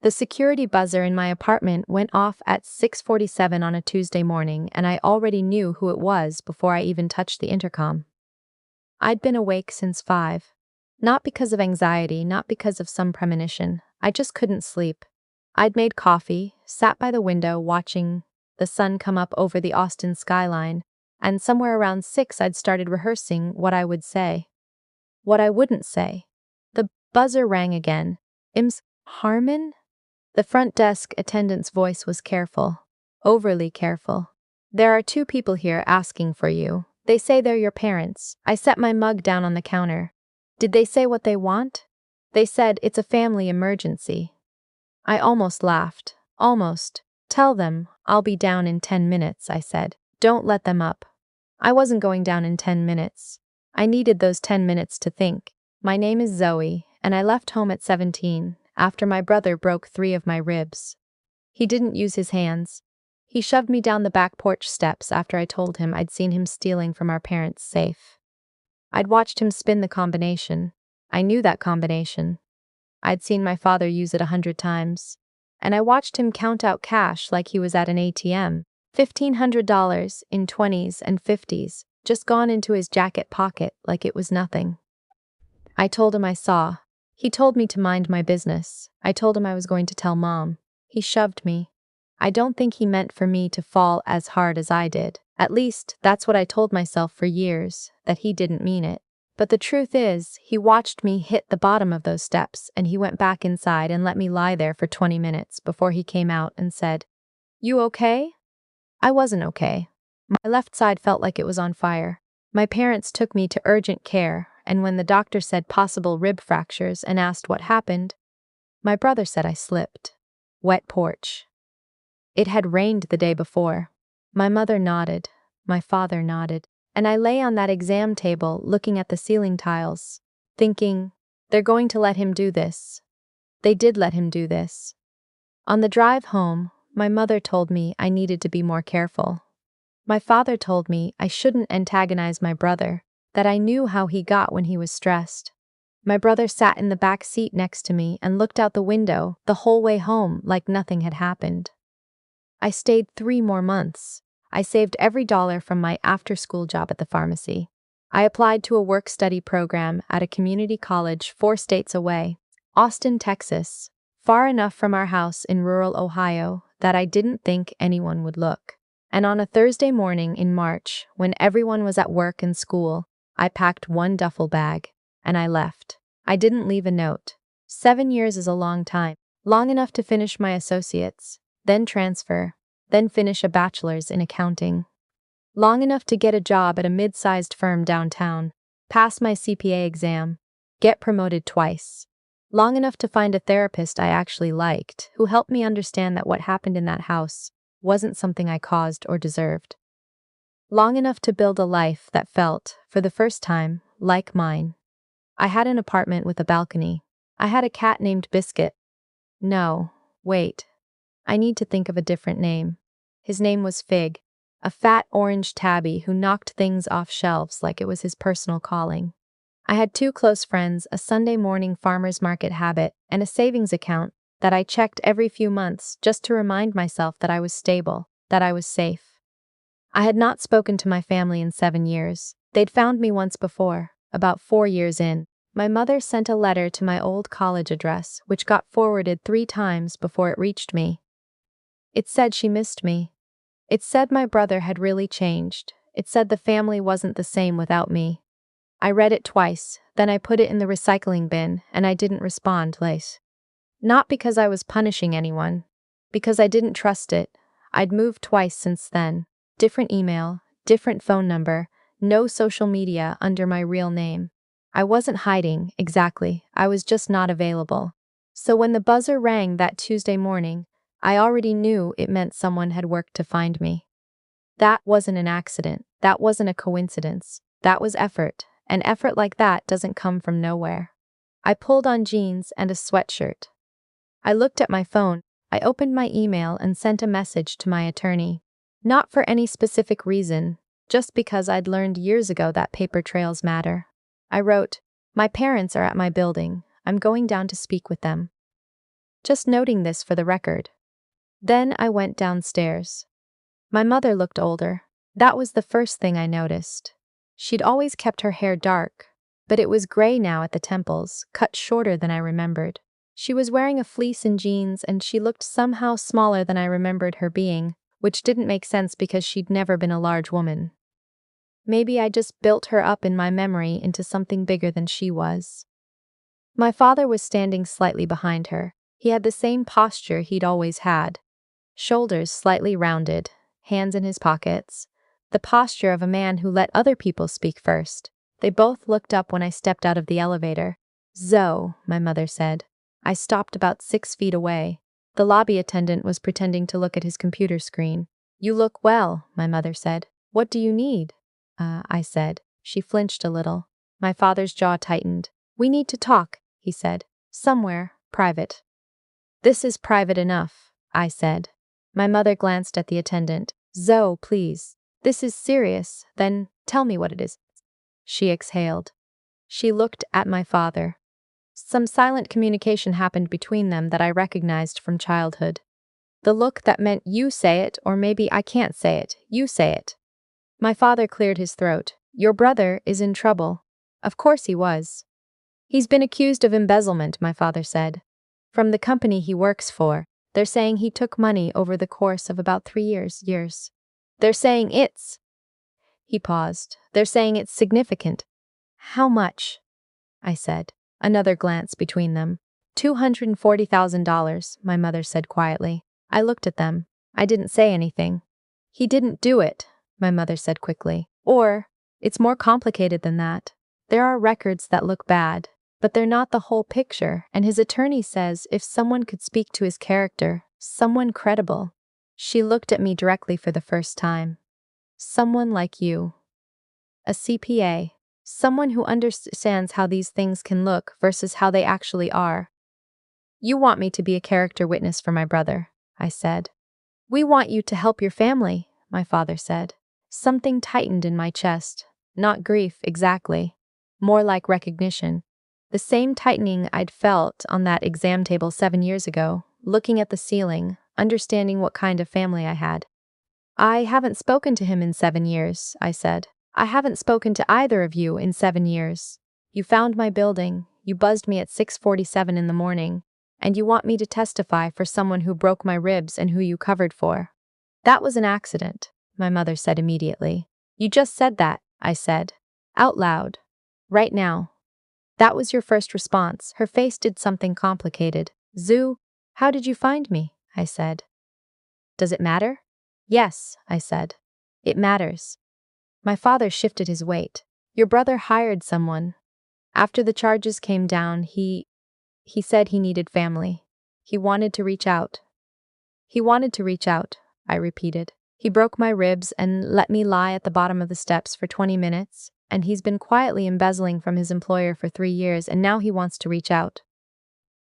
The security buzzer in my apartment went off at 6:47 on a Tuesday morning, and I already knew who it was before I even touched the intercom. I'd been awake since 5. Not because of anxiety, not because of some premonition. I just couldn't sleep. I'd made coffee, sat by the window watching the sun come up over the Austin skyline, and somewhere around 6 I'd started rehearsing what I would say. What I wouldn't say. The buzzer rang again. Ms. Harmon? The front desk attendant's voice was careful. Overly careful. There are 2 people here asking for you. They say they're your parents. I set my mug down on the counter. Did they say what they want? They said it's a family emergency. I almost laughed. Almost. Tell them, I'll be down in 10 minutes, I said. Don't let them up. I wasn't going down in 10 minutes. I needed those 10 minutes to think. My name is Zoe, and I left home at 17, after my brother broke 3 of my ribs. He didn't use his hands. He shoved me down the back porch steps after I told him I'd seen him stealing from our parents' safe. I'd watched him spin the combination. I knew that combination. I'd seen my father use it 100 times. And I watched him count out cash like he was at an ATM. $1,500 in 20s and 50s, just gone into his jacket pocket like it was nothing. I told him I saw. He told me to mind my business. I told him I was going to tell Mom. He shoved me. I don't think he meant for me to fall as hard as I did. At least, that's what I told myself for years, that he didn't mean it. But the truth is, he watched me hit the bottom of those steps and he went back inside and let me lie there for 20 minutes before he came out and said, "You okay?" I wasn't okay. My left side felt like it was on fire. My parents took me to urgent care, and when the doctor said possible rib fractures and asked what happened, my brother said I slipped. Wet porch. It had rained the day before. My mother nodded. My father nodded. And I lay on that exam table looking at the ceiling tiles, thinking, they're going to let him do this. They did let him do this. On the drive home, my mother told me I needed to be more careful. My father told me I shouldn't antagonize my brother, that I knew how he got when he was stressed. My brother sat in the back seat next to me and looked out the window the whole way home like nothing had happened. I stayed 3 more months. I saved every dollar from my after-school job at the pharmacy. I applied to a work-study program at a community college 4 states away, Austin, Texas, far enough from our house in rural Ohio that I didn't think anyone would look. And on a Thursday morning in March, when everyone was at work and school, I packed 1 duffel bag, and I left. I didn't leave a note. 7 years is a long time, long enough to finish my associates, then transfer, then finish a bachelor's in accounting. Long enough to get a job at a mid-sized firm downtown, pass my CPA exam, get promoted twice. Long enough to find a therapist I actually liked, who helped me understand that what happened in that house wasn't something I caused or deserved. Long enough to build a life that felt, for the first time, like mine. I had an apartment with a balcony. I had a cat named Biscuit. No, wait. I need to think of a different name. His name was Fig, a fat orange tabby who knocked things off shelves like it was his personal calling. I had 2 close friends, a Sunday morning farmer's market habit, and a savings account that I checked every few months just to remind myself that I was stable, that I was safe. I had not spoken to my family in 7 years. They'd found me once before, about 4 years in. My mother sent a letter to my old college address, which got forwarded 3 times before it reached me. It said she missed me. It said my brother had really changed. It said the family wasn't the same without me. I read it twice, then I put it in the recycling bin, and I didn't respond late. Not because I was punishing anyone, because I didn't trust it. I'd moved twice since then. Different email, different phone number, no social media under my real name. I wasn't hiding, exactly, I was just not available. So when the buzzer rang that Tuesday morning, I already knew it meant someone had worked to find me. That wasn't an accident, that wasn't a coincidence, that was effort, and effort like that doesn't come from nowhere. I pulled on jeans and a sweatshirt. I looked at my phone, I opened my email and sent a message to my attorney. Not for any specific reason, just because I'd learned years ago that paper trails matter. I wrote, "My parents are at my building, I'm going down to speak with them." Just noting this for the record. Then I went downstairs. My mother looked older. That was the first thing I noticed. She'd always kept her hair dark, but it was gray now at the temples, cut shorter than I remembered. She was wearing a fleece and jeans, and she looked somehow smaller than I remembered her being, which didn't make sense because she'd never been a large woman. Maybe I just built her up in my memory into something bigger than she was. My father was standing slightly behind her. He had the same posture he'd always had. Shoulders slightly rounded, hands in his pockets. The posture of a man who let other people speak first. They both looked up when I stepped out of the elevator. "Zoe," my mother said. I stopped about 6 feet away. The lobby attendant was pretending to look at his computer screen. "You look well," my mother said. "What do you need?" I said. She flinched a little. My father's jaw tightened. "We need to talk," he said. "Somewhere, private." "This is private enough," I said. My mother glanced at the attendant. "Zoe, please. This is serious. Then tell me what it is." She exhaled. She looked at my father. Some silent communication happened between them that I recognized from childhood. The look that meant you say it, or maybe I can't say it, you say it. My father cleared his throat. "Your brother is in trouble." Of course he was. "He's been accused of embezzlement," my father said. "From the company he works for. They're saying he took money over the course of about 3 years. They're saying it's..." He paused. "They're saying it's significant." "How much?" I said. Another glance between them. $240,000, my mother said quietly. I looked at them. I didn't say anything. "He didn't do it," my mother said quickly. "Or, it's more complicated than that. There are records that look bad, but they're not the whole picture, and his attorney says if someone could speak to his character, someone credible." She looked at me directly for the first time. "Someone like you. A CPA. Someone who understands how these things can look versus how they actually are." "You want me to be a character witness for my brother," I said. "We want you to help your family," my father said. Something tightened in my chest. Not grief, exactly. More like recognition. The same tightening I'd felt on that exam table 7 years ago, looking at the ceiling, understanding what kind of family I had. "I haven't spoken to him in 7 years," I said. "I haven't spoken to either of you in 7 years. You found my building, you buzzed me at 6:47 in the morning, and you want me to testify for someone who broke my ribs and who you covered for." "That was an accident," my mother said immediately. "You just said that," I said. Out loud. Right now. "That was your first response." Her face did something complicated. "Zoo, how did you find me?" I said. "Does it matter?" "Yes," I said. "It matters." My father shifted his weight. "Your brother hired someone. After the charges came down, he said he needed family. He wanted to reach out." "He wanted to reach out," I repeated. "He broke my ribs and let me lie at the bottom of the steps for 20 minutes, and he's been quietly embezzling from his employer for 3 years, and now he wants to reach out.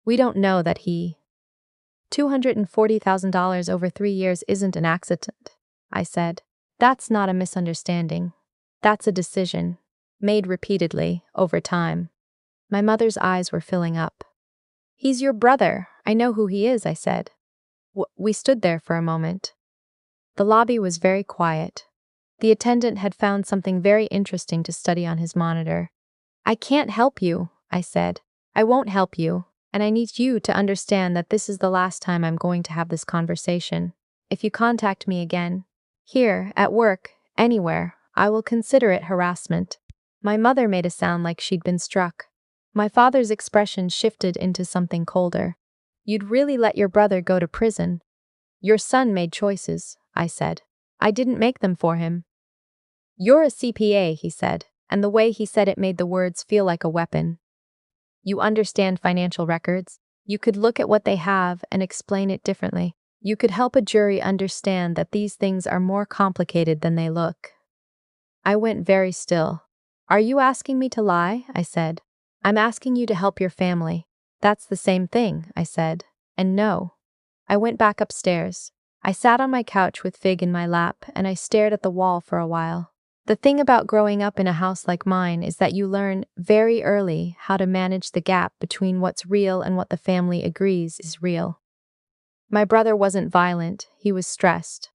We don't know that he..." $240,000 over 3 years isn't an accident," I said. "That's not a misunderstanding. That's a decision, made repeatedly, over time." My mother's eyes were filling up. "He's your brother. I know who he is," I said. We stood there for a moment. The lobby was very quiet. The attendant had found something very interesting to study on his monitor. "I can't help you," I said. "I won't help you, and I need you to understand that this is the last time I'm going to have this conversation. If you contact me again, here, at work, anywhere, I will consider it harassment." My mother made a sound like she'd been struck. My father's expression shifted into something colder. "You'd really let your brother go to prison?" "Your son made choices," I said. "I didn't make them for him." "You're a CPA," he said, and the way he said it made the words feel like a weapon. "You understand financial records. You could look at what they have and explain it differently. You could help a jury understand that these things are more complicated than they look." I went very still. "Are you asking me to lie?" I said. "I'm asking you to help your family." "That's the same thing," I said. "And no." I went back upstairs. I sat on my couch with Fig in my lap, and I stared at the wall for a while. The thing about growing up in a house like mine is that you learn very early how to manage the gap between what's real and what the family agrees is real. My brother wasn't violent, he was stressed.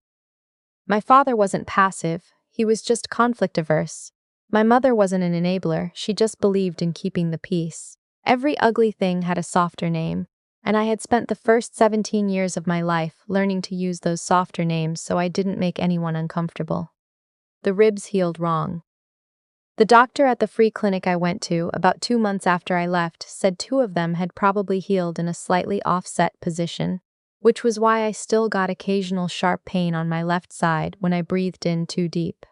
My father wasn't passive, he was just conflict averse. My mother wasn't an enabler, she just believed in keeping the peace. Every ugly thing had a softer name, and I had spent the first 17 years of my life learning to use those softer names so I didn't make anyone uncomfortable. The ribs healed wrong. The doctor at the free clinic I went to about 2 months after I left said 2 of them had probably healed in a slightly offset position, which was why I still got occasional sharp pain on my left side when I breathed in too deep.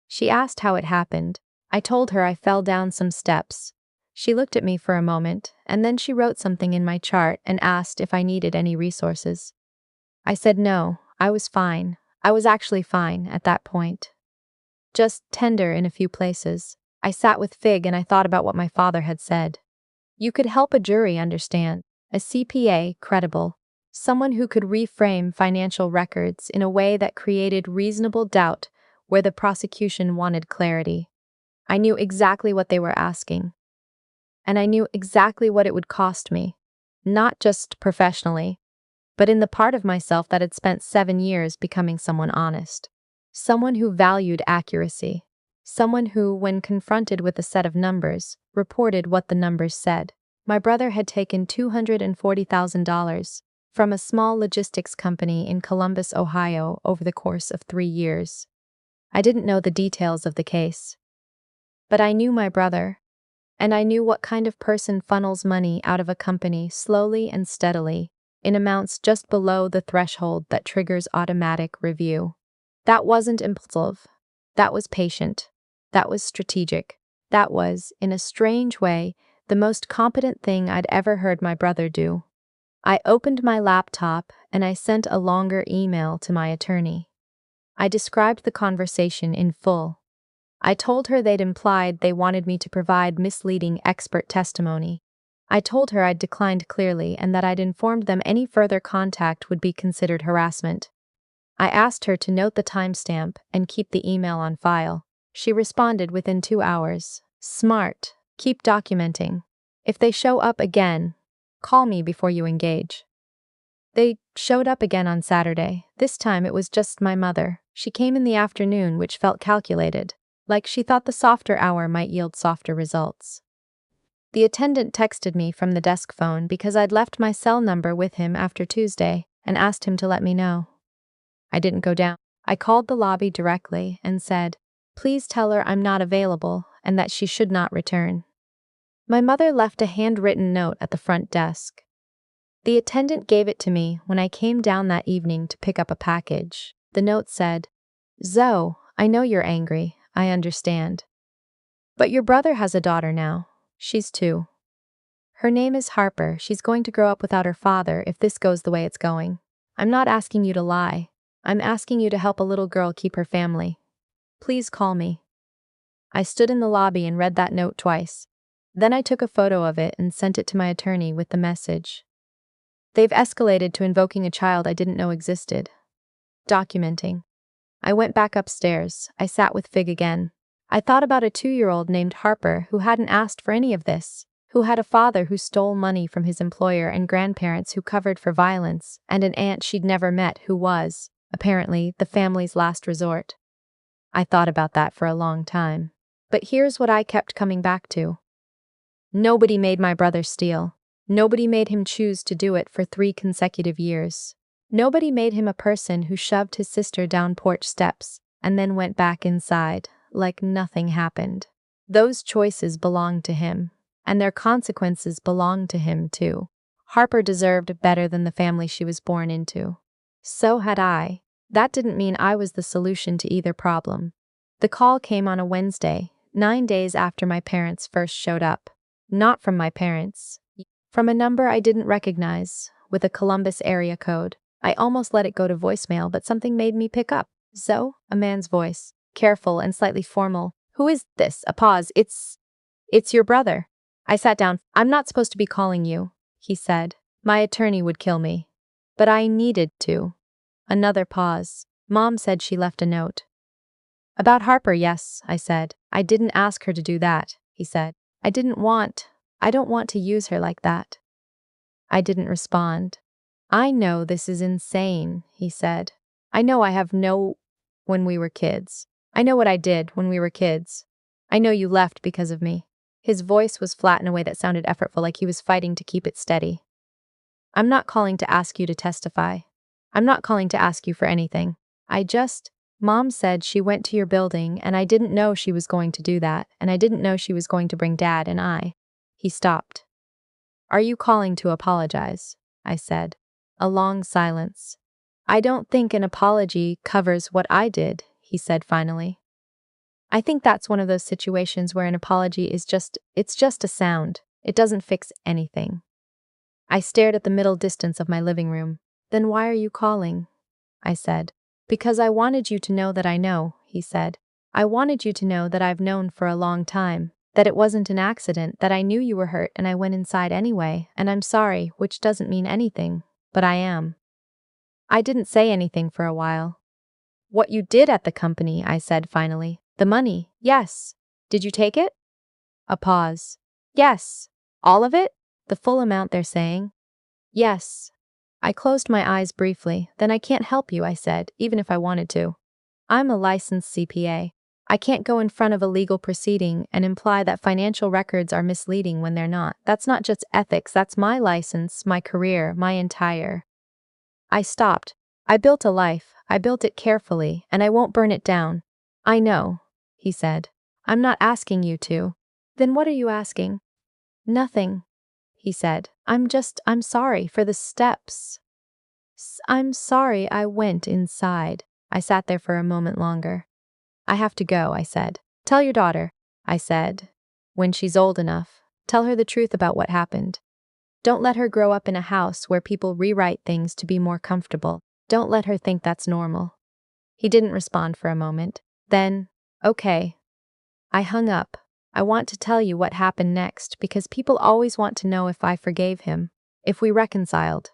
She asked how it happened. I told her I fell down some steps. She looked at me for a moment, and then she wrote something in my chart and asked if I needed any resources. I said no, I was fine. I was actually fine at that point. Just tender in a few places. I sat with Fig and I thought about what my father had said. You could help a jury understand, a CPA credible, someone who could reframe financial records in a way that created reasonable doubt where the prosecution wanted clarity. I knew exactly what they were asking. And I knew exactly what it would cost me, not just professionally, but in the part of myself that had spent 7 years becoming someone honest. Someone who valued accuracy. Someone who, when confronted with a set of numbers, reported what the numbers said. My brother had taken $240,000 from a small logistics company in Columbus, Ohio, over the course of 3 years. I didn't know the details of the case. But I knew my brother, and I knew what kind of person funnels money out of a company slowly and steadily, in amounts just below the threshold that triggers automatic review. That wasn't impulsive. That was patient. That was strategic. That was, in a strange way, the most competent thing I'd ever heard my brother do. I opened my laptop and I sent a longer email to my attorney. I described the conversation in full. I told her they'd implied they wanted me to provide misleading expert testimony. I told her I'd declined clearly and that I'd informed them any further contact would be considered harassment. I asked her to note the timestamp and keep the email on file. She responded within 2 hours. Smart. Keep documenting. If they show up again, call me before you engage. They showed up again on Saturday. This time it was just my mother. She came in the afternoon, which felt calculated, like she thought the softer hour might yield softer results. The attendant texted me from the desk phone because I'd left my cell number with him after Tuesday and asked him to let me know. I didn't go down. I called the lobby directly and said, "Please tell her I'm not available and that she should not return." My mother left a handwritten note at the front desk. The attendant gave it to me when I came down that evening to pick up a package. The note said, "Zoe, I know you're angry, I understand. But your brother has a daughter now. She's 2. Her name is Harper. She's going to grow up without her father if this goes the way it's going. I'm not asking you to lie. I'm asking you to help a little girl keep her family. Please call me." I stood in the lobby and read that note twice. Then I took a photo of it and sent it to my attorney with the message. They've escalated to invoking a child I didn't know existed. Documenting. I went back upstairs. I sat with Fig again. I thought about a 2-year-old named Harper who hadn't asked for any of this, who had a father who stole money from his employer and grandparents who covered for violence, and an aunt she'd never met who was, apparently, the family's last resort. I thought about that for a long time. But here's what I kept coming back to. Nobody made my brother steal. Nobody made him choose to do it for 3 consecutive years. Nobody made him a person who shoved his sister down porch steps and then went back inside, like nothing happened. Those choices belonged to him, and their consequences belonged to him too. Harper deserved better than the family she was born into. So had I. That didn't mean I was the solution to either problem. The call came on a Wednesday, 9 days after my parents first showed up. Not from my parents. From a number I didn't recognize, with a Columbus area code. I almost let it go to voicemail, but something made me pick up. "Zoe?" A man's voice, careful and slightly formal. "Who is this?" A pause. It's your brother." I sat down. "I'm not supposed to be calling you," he said. "My attorney would kill me." But I needed to. Another pause. "Mom said she left a note." About Harper, yes, I said. I didn't ask her to do that, he said. I don't want to use her like that. I didn't respond. I know this is insane, he said. I know I have no when we were kids. I know what I did when we were kids. I know you left because of me. His voice was flat in a way that sounded effortful, like he was fighting to keep it steady. I'm not calling to ask you to testify. I'm not calling to ask you for anything. Mom said she went to your building and I didn't know she was going to do that, and I didn't know she was going to bring Dad and I. He stopped. Are you calling to apologize? I said. A long silence. I don't think an apology covers what I did, he said finally. I think that's one of those situations where an apology is just a sound. It doesn't fix anything. I stared at the middle distance of my living room. Then why are you calling? I said. Because I wanted you to know that I know, he said. I wanted you to know that I've known for a long time, that it wasn't an accident, that I knew you were hurt and I went inside anyway, and I'm sorry, which doesn't mean anything, but I am. I didn't say anything for a while. What you did at the company, I said finally. The money, yes. Did you take it? A pause. Yes. All of it? The full amount they're saying? Yes. I closed my eyes briefly. Then I can't help you, I said, even if I wanted to. I'm a licensed CPA. I can't go in front of a legal proceeding and imply that financial records are misleading when they're not. That's not just ethics, that's my license, my career, my entire. I stopped. I built a life. I built it carefully, and I won't burn it down. I know, he said. I'm not asking you to. Then what are you asking? Nothing, he said. I'm sorry for the steps. I'm sorry I went inside. I sat there for a moment longer. I have to go, I said. Tell your daughter, I said. When she's old enough, tell her the truth about what happened. Don't let her grow up in a house where people rewrite things to be more comfortable. Don't let her think that's normal. He didn't respond for a moment. Then, okay. I hung up. I want to tell you what happened next because people always want to know if I forgave him, if we reconciled,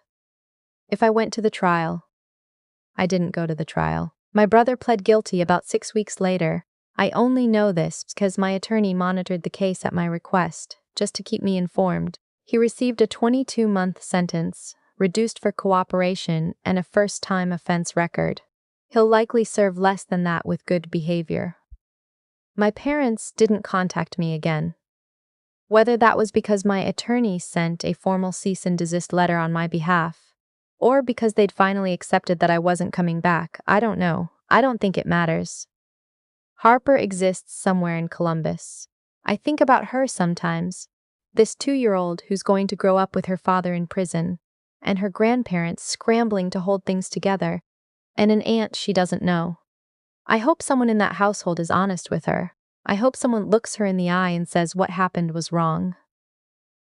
if I went to the trial. I didn't go to the trial. My brother pled guilty about 6 weeks later. I only know this because my attorney monitored the case at my request, just to keep me informed. He received a 22-month sentence, reduced for cooperation, and a first-time offense record. He'll likely serve less than that with good behavior. My parents didn't contact me again. Whether that was because my attorney sent a formal cease and desist letter on my behalf, or because they'd finally accepted that I wasn't coming back, I don't know. I don't think it matters. Harper exists somewhere in Columbus. I think about her sometimes. This 2-year-old who's going to grow up with her father in prison, and her grandparents scrambling to hold things together, and an aunt she doesn't know. I hope someone in that household is honest with her. I hope someone looks her in the eye and says what happened was wrong.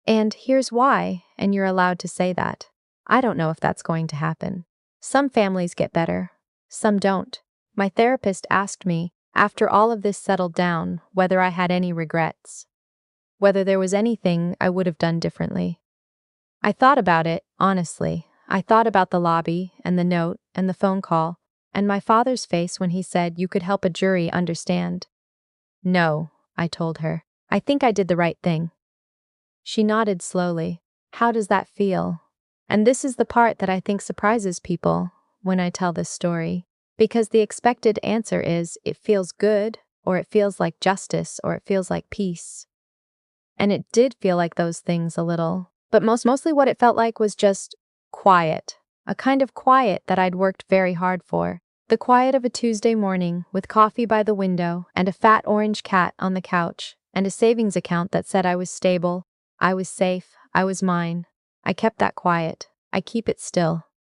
And here's why, and you're allowed to say that. I don't know if that's going to happen. Some families get better, some don't. My therapist asked me, after all of this settled down, whether I had any regrets, whether there was anything I would have done differently. I thought about it, honestly. I thought about the lobby, and the note, and the phone call, and my father's face when he said you could help a jury understand. No, I told her. I think I did the right thing. She nodded slowly. How does that feel? And this is the part that I think surprises people when I tell this story, because the expected answer is it feels good, or it feels like justice, or it feels like peace. And it did feel like those things a little, but mostly what it felt like was just quiet, a kind of quiet that I'd worked very hard for. The quiet of a Tuesday morning with coffee by the window and a fat orange cat on the couch and a savings account that said I was stable, I was safe, I was mine. I kept that quiet. I keep it still.